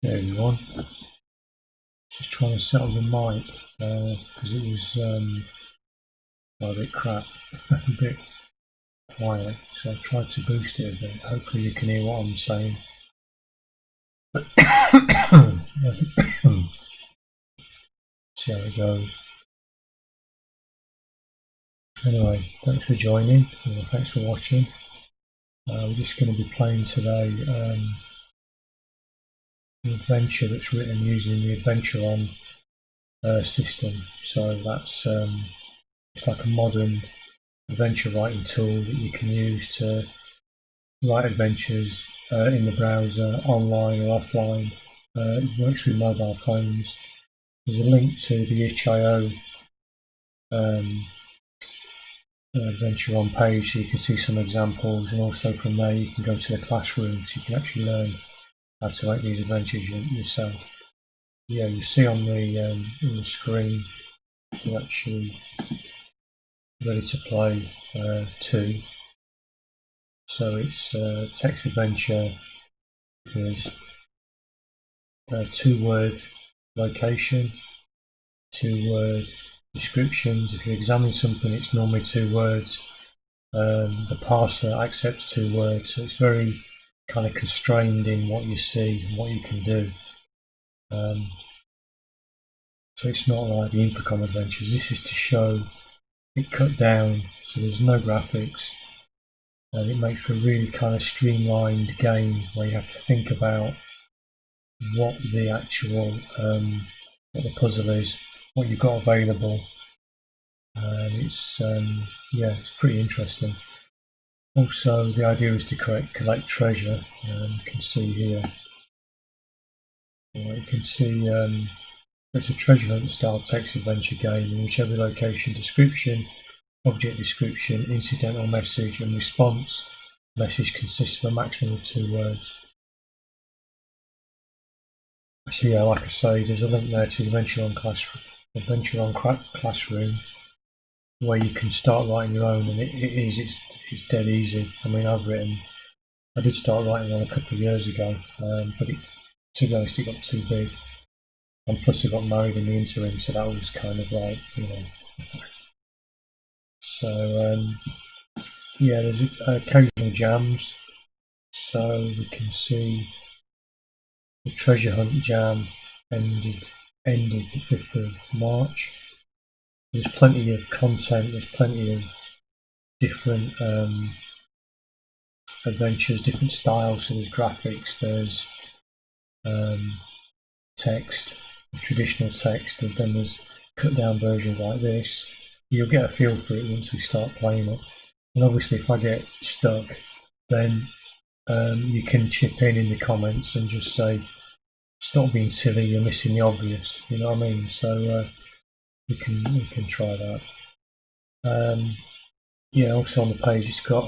There everyone. Just trying to settle the mic because it was a bit crap, a bit quiet. So I tried to boost it a bit. Hopefully you can hear what I'm saying. See how it goes. Anyway, thanks for joining. Thanks for watching. We're just going to be playing today an adventure that's written using the Adventuron system. So that's it's like a modern adventure writing tool that you can use to write adventures in the browser, online or offline. It works with mobile phones. There's a link to the itch.io Adventuron page so you can see some examples, and also from there you can go to the classroom so you can actually learn how to make these adventures yourself. Yeah, you see on the screen you're actually ready to play 2. So it's text adventure. There's 2-word location, 2-word descriptions. If you examine something, it's normally 2 words. The parser accepts 2 words, so it's very kind of constrained in what you see and what you can do. So it's not like the Infocom adventures. This is to show it cut down, so there's no graphics, and it makes for a really kind of streamlined game where you have to think about what the actual what the puzzle is, what you've got available, and it's it's pretty interesting. Also, the idea is to collect treasure. You can see here. You can see it's a treasure hunt style text adventure game in which every location description, object description, incidental message, and response message consists of a maximum of 2 words. So yeah, like I say, there's a link there to the Adventuron classroom where you can start writing your own, and it's dead easy. I mean, I did start writing one a couple of years ago, but to be honest, it got too big, and plus I got married in the interim, so that was kind of like, So yeah, there's occasional jams. So we can see the treasure hunt jam ended the 5th of March. There's plenty of content, there's plenty of different adventures, different styles. So there's graphics, there's text, there's traditional text, and then there's cut down versions like this. You'll get a feel for it once we start playing it. And obviously if I get stuck, then you can chip in the comments and just say, stop being silly, you're missing the obvious, you know what I mean? So we can try that. Yeah, also on the page it's got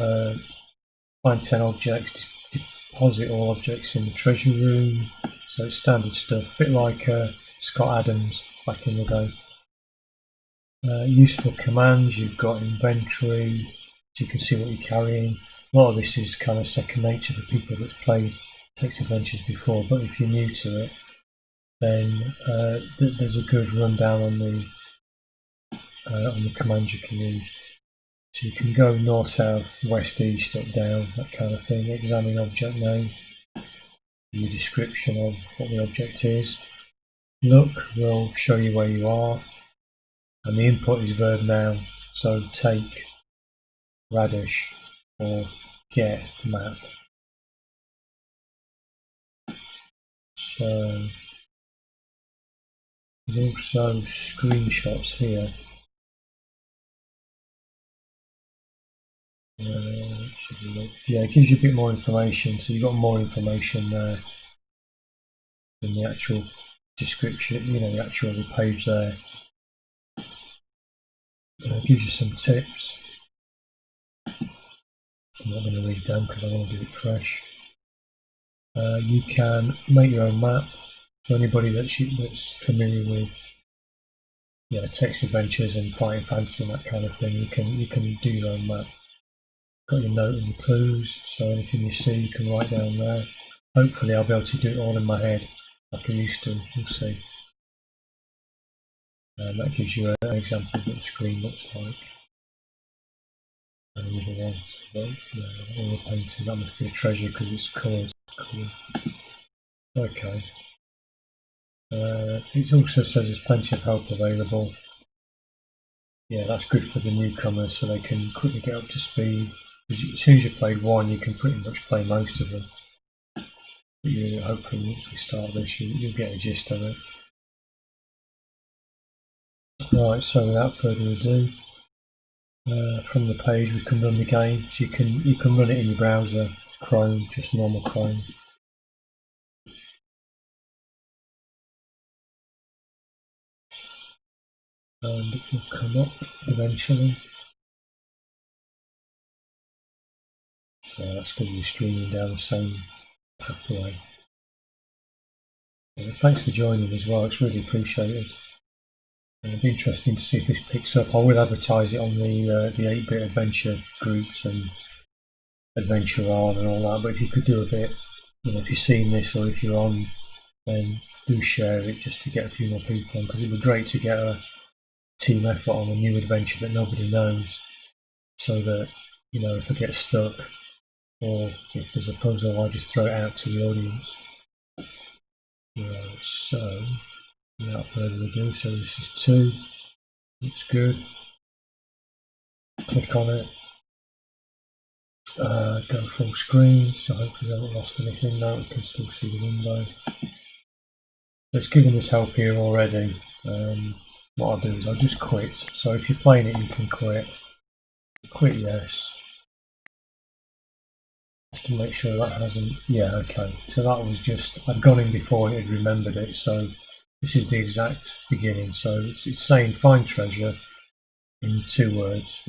find 10 objects, deposit all objects in the treasure room. So it's standard stuff, a bit like Scott Adams back in the day. Useful commands, you've got inventory, so you can see what you're carrying. A lot of this is kind of second nature for people that's played text adventures before, but if you're new to it, then there's a good rundown on the commands you can use. So you can go north, south, west, east, up, down, that kind of thing. Examine object name, your description of what the object is. Look will show you where you are, and the input is verb noun. So take radish or get map. So there's also screenshots here. Yeah, it gives you a bit more information, so you've got more information there than the actual description, the actual page there. It gives you some tips. I'm not going to read them because I want to do it fresh. You can make your own map. So anybody that's familiar with text adventures and fighting fantasy and that kind of thing, you can do your own map. Got your note and your clues, so anything you see you can write down there. Hopefully I'll be able to do it all in my head. like I used to. We'll see. And that gives you an example of what the screen looks like. And the other one, so, yeah, all the painting, that must be a treasure because it's coloured. Okay. It also says there's plenty of help available. Yeah, that's good for the newcomers so they can quickly get up to speed. Because as soon as you play one, you can pretty much play most of them. But you're hoping once we start this, you'll get a gist of it. Right, so without further ado, from the page we can run the game. So you can run it in your browser, Chrome, just normal Chrome. And it will come up eventually. So that's going to be streaming down the same pathway. Thanks for joining as well, it's really appreciated. It'll be interesting to see if this picks up. I will advertise it on the 8-bit adventure groups and Adventuron and all that, but if you could do a bit, if you've seen this or if you're on, then do share it just to get a few more people on, because it'd be great to get a team effort on a new adventure that nobody knows, so that, if I get stuck or if there's a puzzle, I'll just throw it out to the audience. Right, so without further ado, so this is 2, looks good. Click on it, go full screen, so hopefully I haven't lost anything. No, we can still see the window. It's giving us help here already. What I'll do is I'll just quit. So if you're playing it, you can quit. Quit yes. Just to make sure that hasn't. Yeah, okay. So that was just, I'd gone in before it had remembered it. So this is the exact beginning. So it's saying find treasure in 2 words.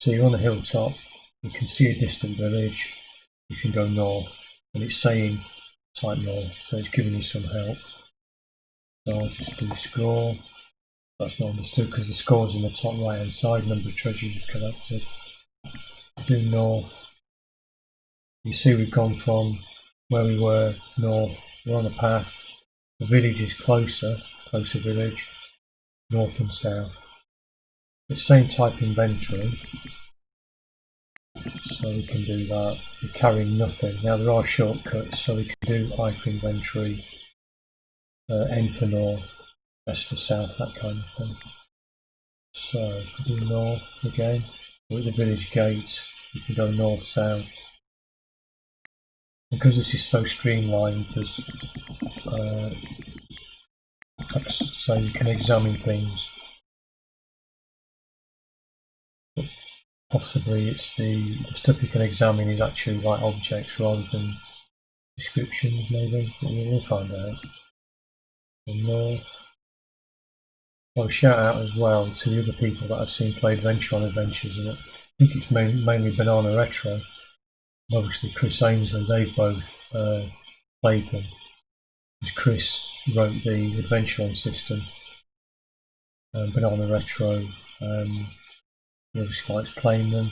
So you're on a hilltop. You can see a distant village. You can go north, and it's saying type north. So it's giving you some help. So I'll just do score. That's not understood because the score's in the top right hand side, number of treasures you've collected. Do north. You see we've gone from where we were north, we're on a path. The village is closer village, north and south. It's saying type inventory, so we can do that. We're carrying nothing. Now there are shortcuts, so we can do I for inventory, N for north, S for south, that kind of thing. So do north again. We're at the village gate. You can go north, south. Because this is so streamlined, there's so you can examine things. But possibly it's the stuff you can examine is actually like objects rather than descriptions, maybe. We'll find out. And north. I'll shout out as well to the other people that I've seen play Adventuron Adventures, and I think it's mainly Banana Retro, and obviously Chris Ainsley. They've both played them, because Chris wrote the Adventuron system. Banana Retro, he obviously likes playing them.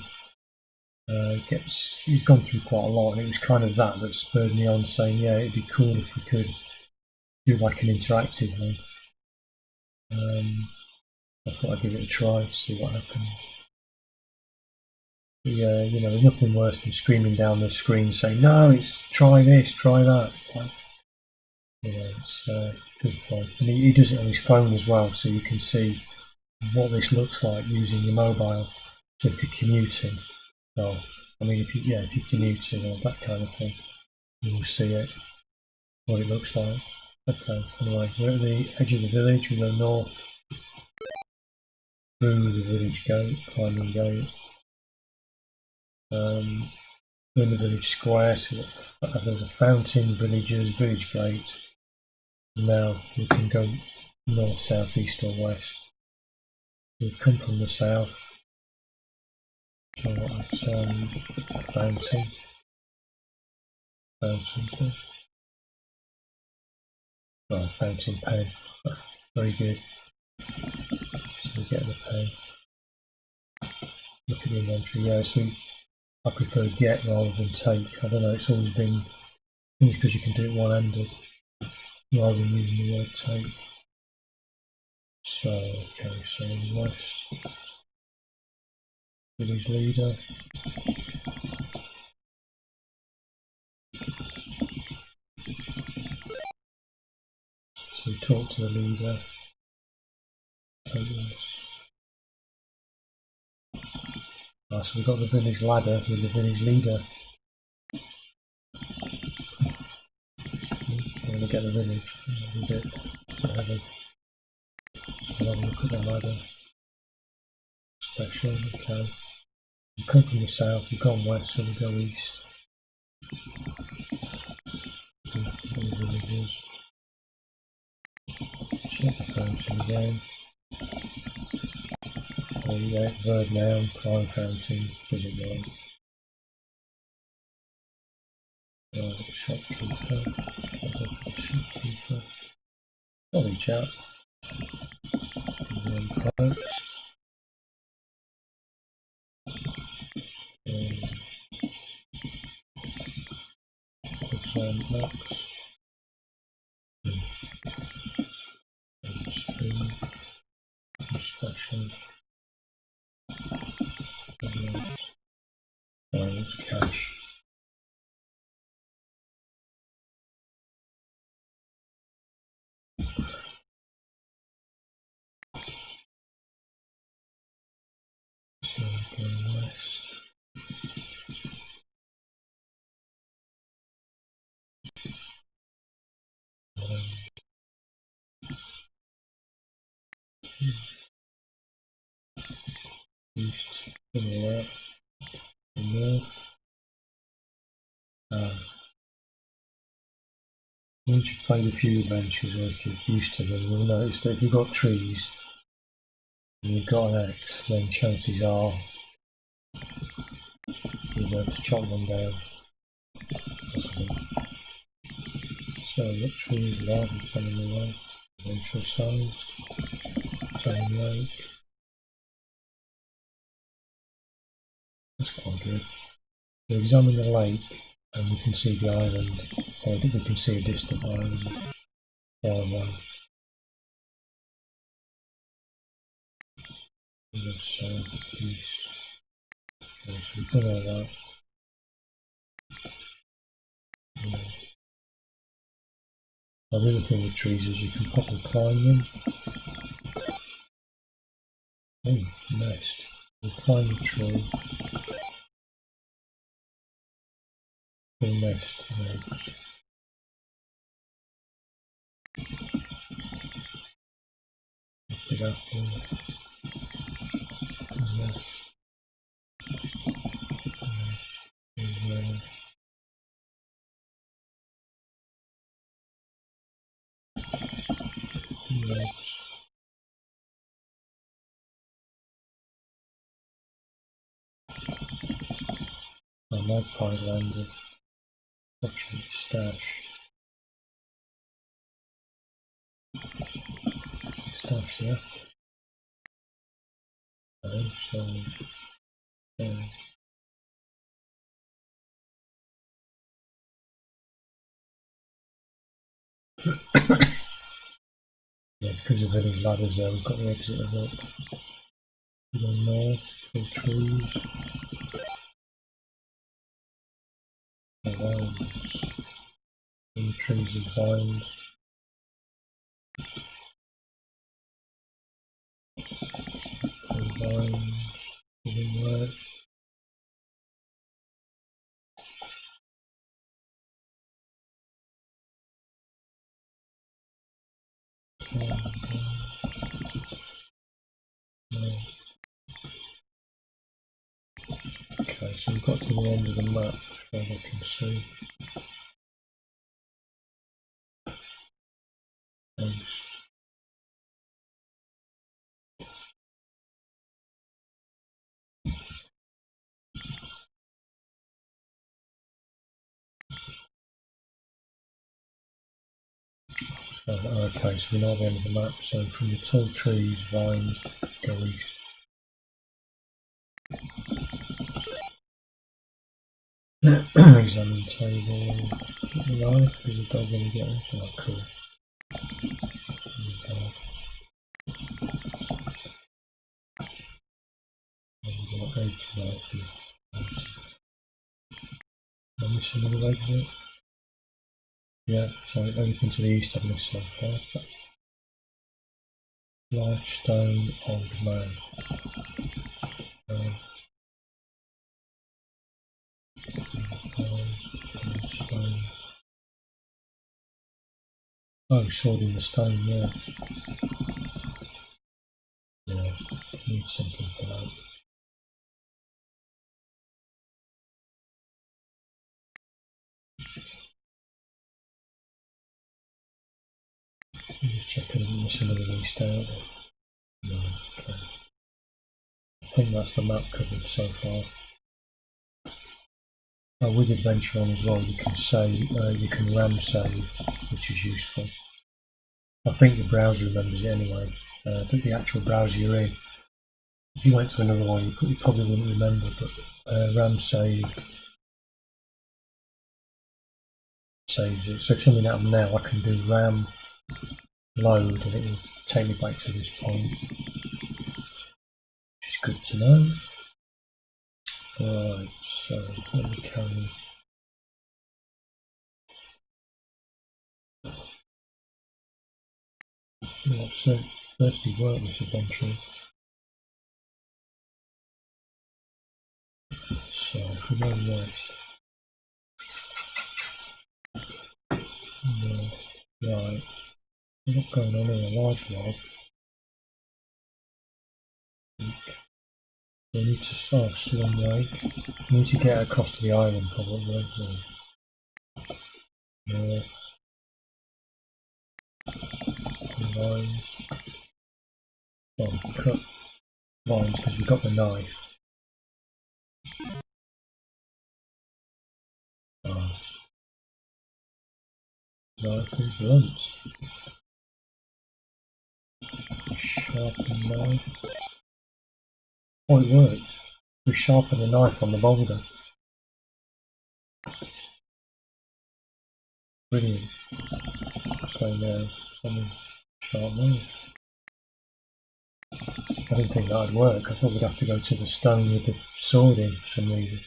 He's gone through quite a lot, and it was kind of that spurred me on, saying, yeah, it'd be cool if we could do like an interactive one. I thought I'd give it a try, see what happens. But yeah, there's nothing worse than screaming down the screen saying, no, it's try this, try that. Like, it's good fun. And he does it on his phone as well, so you can see what this looks like using your mobile. So if you're commuting, if you're commuting or that kind of thing, you'll see it, what it looks like. Okay, anyway, we're at the edge of the village. We go north through the village gate, climbing gate. We're in the village square, so there's a fountain, villagers, village gate. Now we can go north, south, east or west. We've come from the south. So that's a fountain. Found something. Oh, fountain pen. Very good. So we get the pen. Look at the inventory. Yeah, so I prefer get rather than take. I don't know, it's always been It's because you can do it one-handed rather than using the red tape. So, okay, so west, village leader. So we talk to the leader. So we've got the village ladder with the village leader. I'm going to get the village. A bit heavy. So I'll have a look at the ladder. Special, okay. You come from the south, you've gone west, so we go east. Villages. Check the fountain again. Oh yeah, verb noun, prime fountain, doesn't work. Right, shopkeeper. Shopkeeper. Sorry chap. Close. Max. Speed. Inspection. It's cash. So going west. East, to the left, north. Once you've played a few adventures, or if you're used to them, you'll notice that if you've got trees and you've got an axe, then chances are you'll be able to chop them down. Possibly. So what trees large and some in the way? Adventure size, Tame Lake. That's quite good. We examine the lake and we can see the island, or we can see a distant island far away. South, east. Okay, so we've done all that. Yeah. The other thing with trees is you can probably climb them. Oh, nest. You climb the tree. Full nest. Big apple. Nest. A magpie landed. Option stash. Stash there. Okay, so yeah, because the village ladder's there, we've got the exit of it. We go north, full trees. Vines. In the trees and vines. And vines. Doesn't work. Okay, so we've got to the end of the map, as far as I can see. Okay, so we're now at the end of the map, so from the tall trees, vines, go east. Examine table. Knife. Is the dog going to get it? Oh, cool. Dog. We've got eggs knife. Am I missing another exit? Yeah, so everything to the east I've missed so far. Large stone, old man. Stone. Oh, sword in the stone, yeah. Yeah, need something for that. Just check I didn't miss another east out. No, okay. I think that's the map covered so far. With Adventuron as well, you can save, you can RAM save, which is useful. I think the browser remembers it anyway. The actual browser you're in. If you went to another one, you probably wouldn't remember, but RAM save saves it. So if something happened now, I can do RAM load and it will take me back to this point, which is good to know. Right, so let me carry. So firstly work with Adventuron. So if we go west, right, what's going on here? Large log. We need to start Swim Lake. We need to get across to the island probably. North. Lines. Oh, cut lines because we've got the knife. Oh. Knife is lumps. Sharpen knife. Oh, it works. We sharpen the knife on the boulder. Brilliant. So now, something sharp knife. I didn't think that would work. I thought we'd have to go to the stone with the sword in for some reason.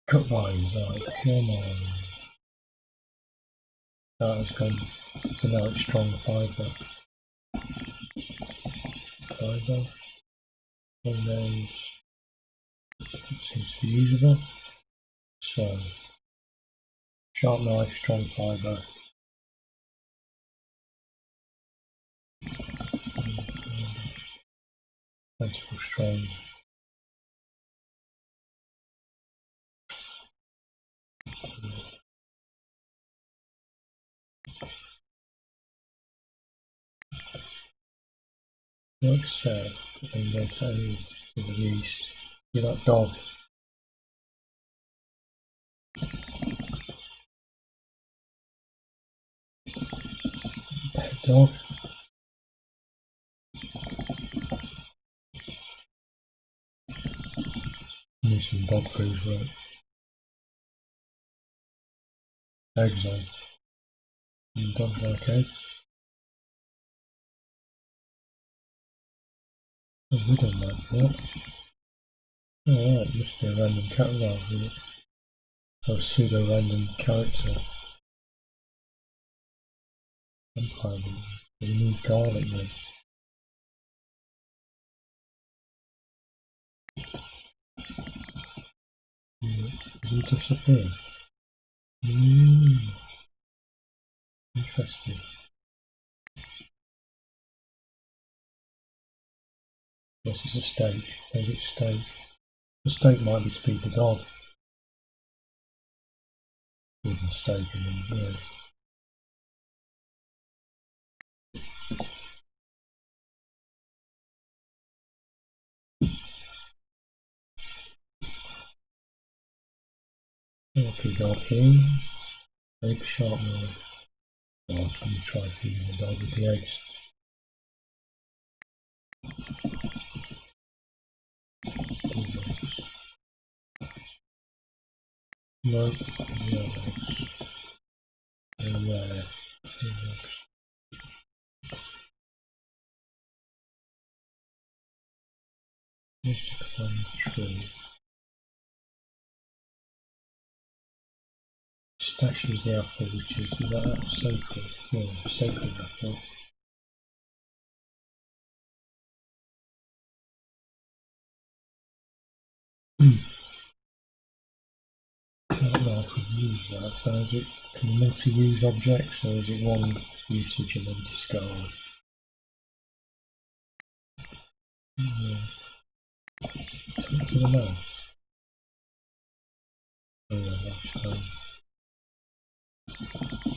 Cut lines, right, come on. That has gone, so now it's strong fibre. Fibre. And then it seems to be usable. So, sharp knife, strong fibre. Plentiful strong. Looks south, and then to the east. See that dog? That dog. Need some dog food, right? Eggs on. And dogs like eggs. Oh, we don't like that. Alright, must be a random catalogue, isn't it? Or a pseudo random character. Vampire. We need garlic then. Does he disappear? Interesting. Yes, it's a steak. Maybe it's steak. The steak might be to feed the dog. Even steak and then, yeah. Okay, dog here. Egg sharp knife. Oh, I'm going to try feeding the dog with the eggs. No, legs. And there. Needs to climb the tree. Stashes the apple, which is that sacred? Yeah, sacred apple. I don't know if we use that, but is it can multi-use objects, or is it one usage and then discard? Yeah. Talk to the man. Oh yeah, last time.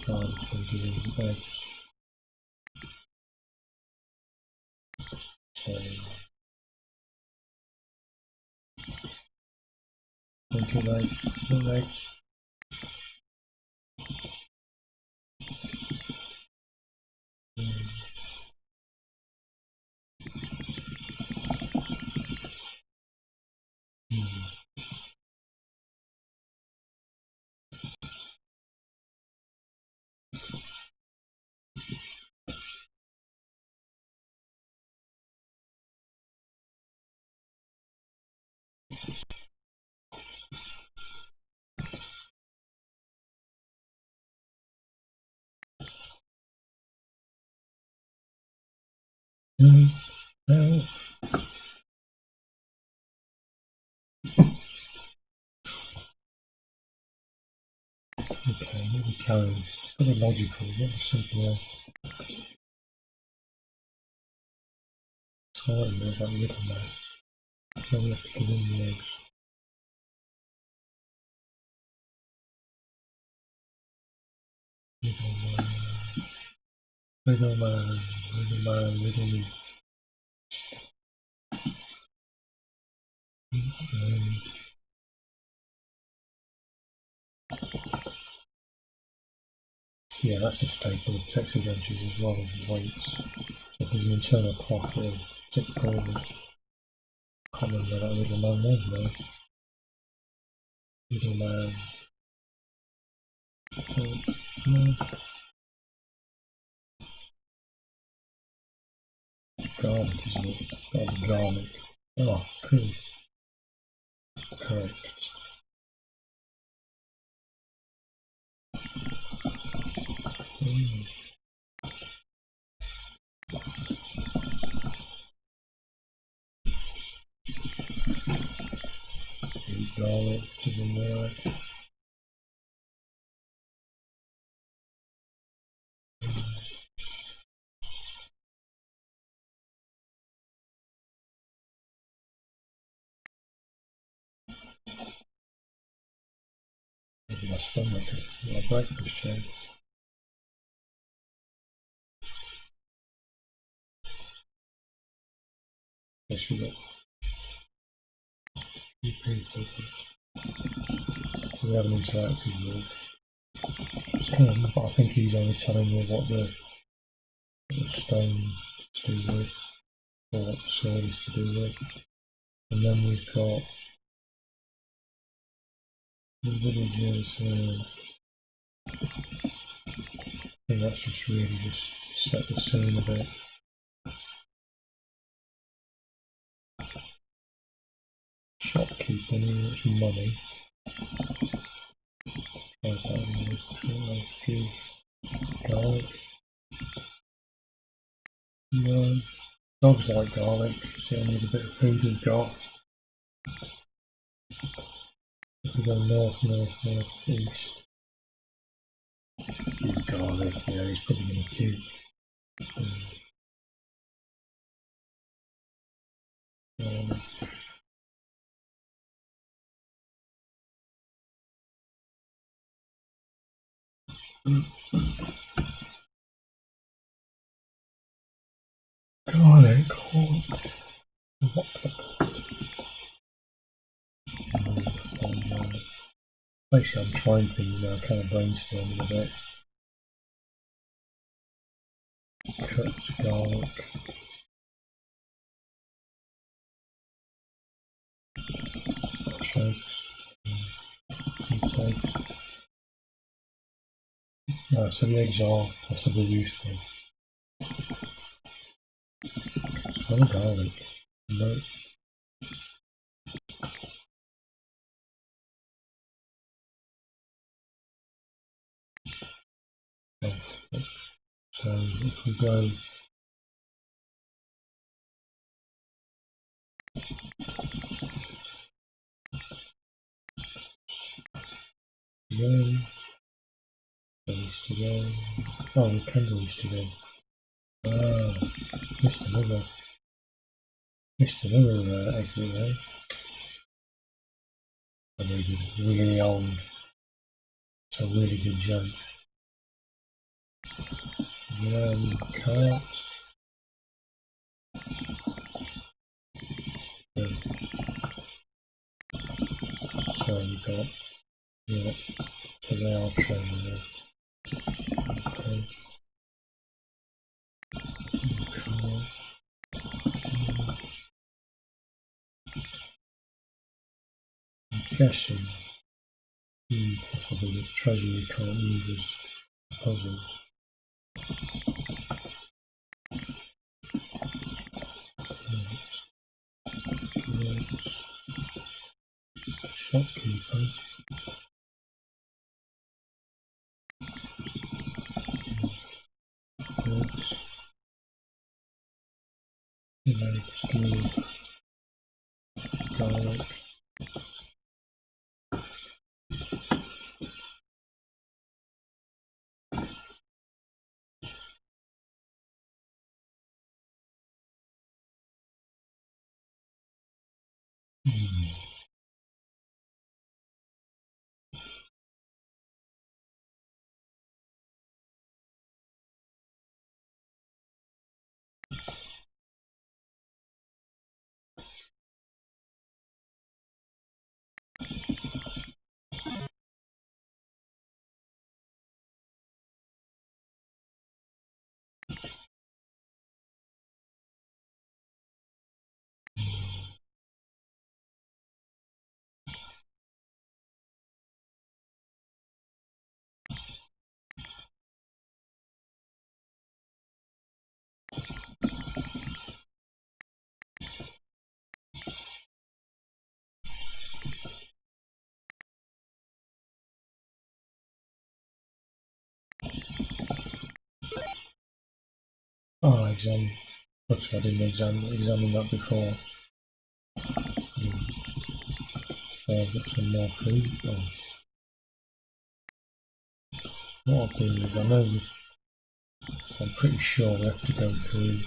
Cards will give him the eggs. So, thank you, eggs. No eggs. No, no. Okay, what we carry? It's got to be logical, not something else. I don't know about the little man. Now we have to give him the eggs. Little man, little man, little man, little me. Yeah, that's a staple of text adventures as well as weights. So if there's an internal clock, it'll tick forward. I can't remember that little man was now. Little man. So, no. Garlic, isn't it? Gotta be garlic. Oh, cool. Correct. Garlic doesn't work. Maybe my stomach, my breakfast chain. Yes, we got few people we haven't interacted with. But I think he's only telling you what the stone to do with, or what the sword is to do with. And then we've got the villagers. I think that's just really just to set the scene a bit. Shopkeeper needs money. Garlic. No. Dogs like garlic, so I need a bit of food we've got. If we go north, north, north, east. Garlic, yeah, he's probably going to keep. Garlic, basically, I'm trying things now, kind of brainstorming a bit. Cuts garlic. Shakes. Take. So the eggs are possibly useful. Try the garlic. No. So if we go again, goes again. Oh, the candle used to go. Ah, missed another exit there. Really old. It's a really good jump. Cart. So you got, yeah, so they are training there. Okay. I'm guessing possibly the treasure you can't use as a puzzle. Shopkeeper. Legs, garlic. Oh, examine. Looks like I didn't examine that before. So I've got some more food. Oh. What I'll do is I'm pretty sure we have to go through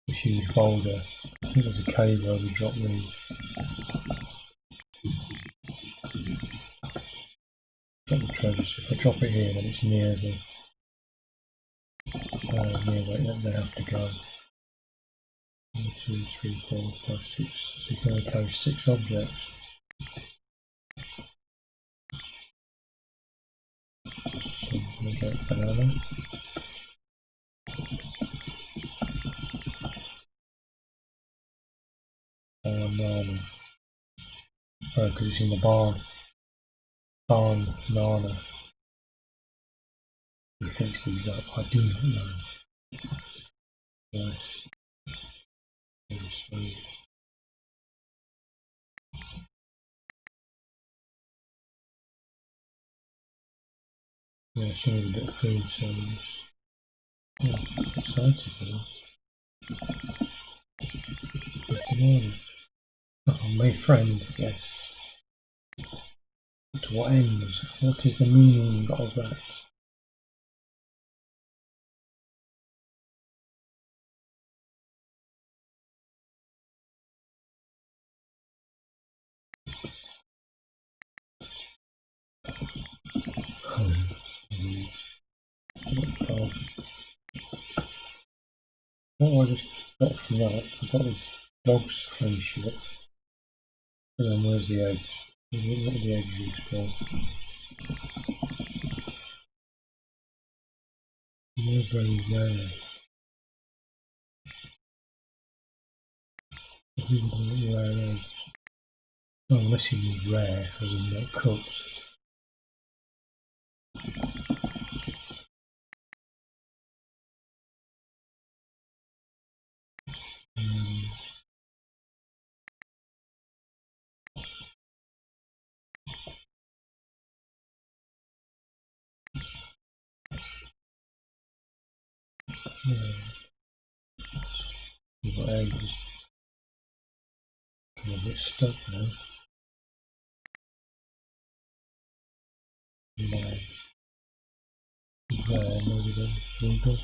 this huge boulder. I think there's a cave where we drop the treasures. If I drop it here, then it's near the where they have to go. 1, 2, 3, 4, 5, 6. So you can only carry 6 objects. So we get banana. Banana. Oh, because it's in the barn. Barn, nana. Who thinks these up? I do not know. Yes. Very sweet. Yeah, she needs a bit of food, so yeah, excited for that. Good morning. Oh, my friend, yes. To what end? What is the meaning of that? What I just got from that, I got the dog's friendship. And then where's the eggs? What are the eggs used for? They're very rare. Rare eggs. Oh, unless you mean rare, as in not cooked. egg. I'm a bit stuck now. There, maybe the window.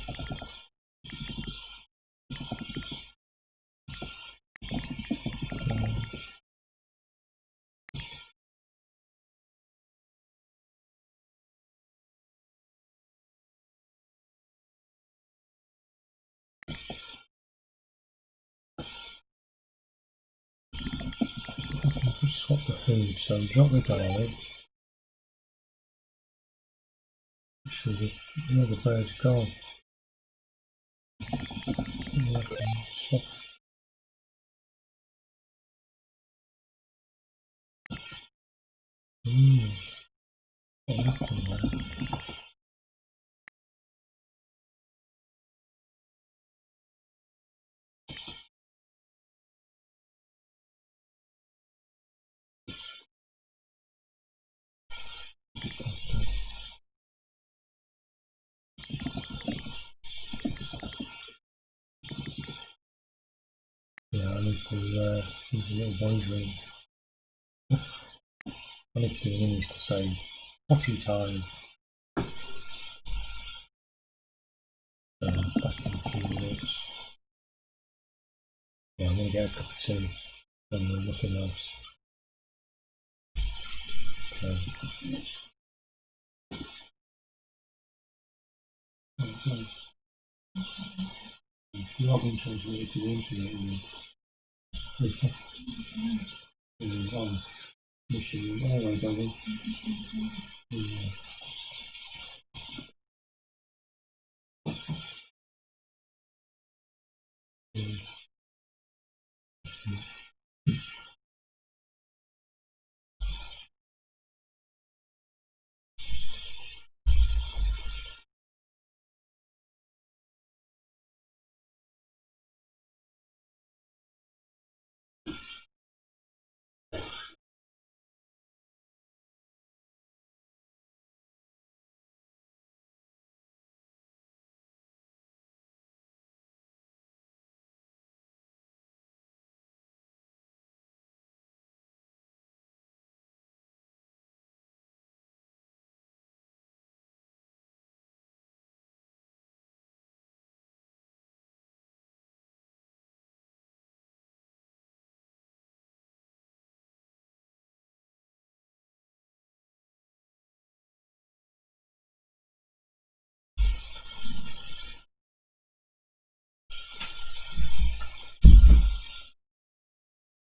Just swap the food, so drop the garlic. Actually, the other bird's gone. Swap. What happened there? Yeah, I need to use a little voice ring. I need to do an image to say potty time. Back in a few minutes. Yeah, I'm going to get a cup of tea and nothing else. Okay. If you have interest in the internet, on mission, always on it.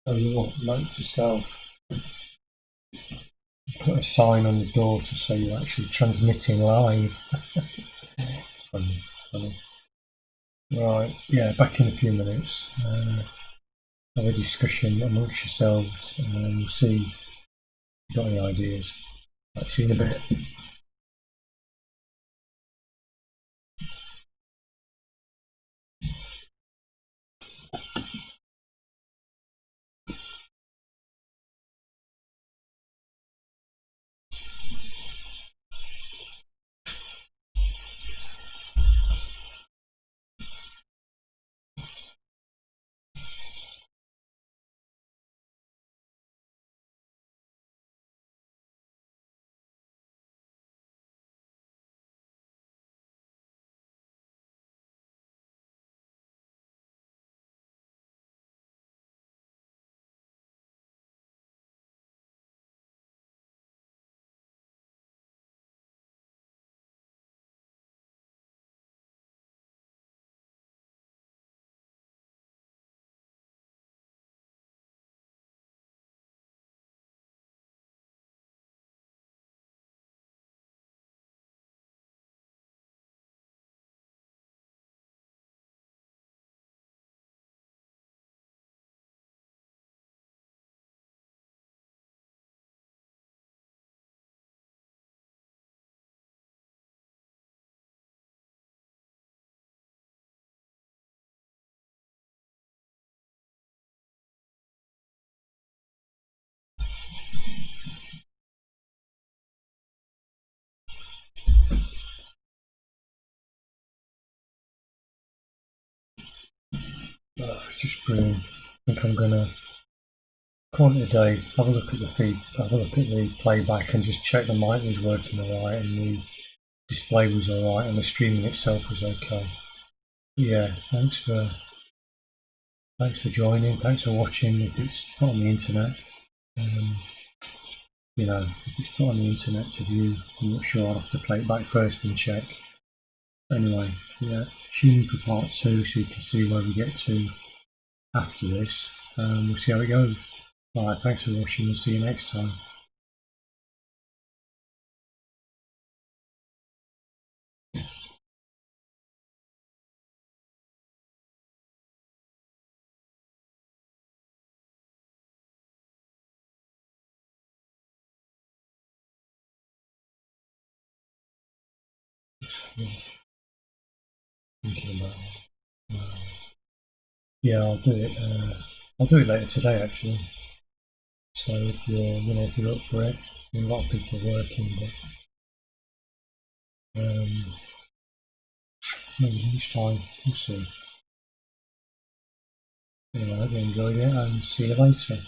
So you want note to self, put a sign on the door to say you're actually transmitting live. Funny. Right, yeah, back in a few minutes. Have a discussion amongst yourselves and we'll see if you've got any ideas. Right, see you in a bit. just brilliant. I think I'm gonna call it a day. Have a look at the feed, have a look at the playback, and just check the mic was working alright and the display was alright and the streaming itself was okay. Yeah, thanks for joining. Thanks for watching. If it's put on the internet, if it's put on the internet to view, I'm not sure. I'll have to play it back first and check. Anyway, yeah, tune in for part 2 so you can see where we get to after this. We'll see how it goes. Alright, thanks for watching and see you next time. Thinking about yeah, I'll do it. I'll do it later today actually. So if you're up for it, a lot of people are working, but maybe lunchtime, we'll see. Anyway, I hope you enjoyed it and see you later.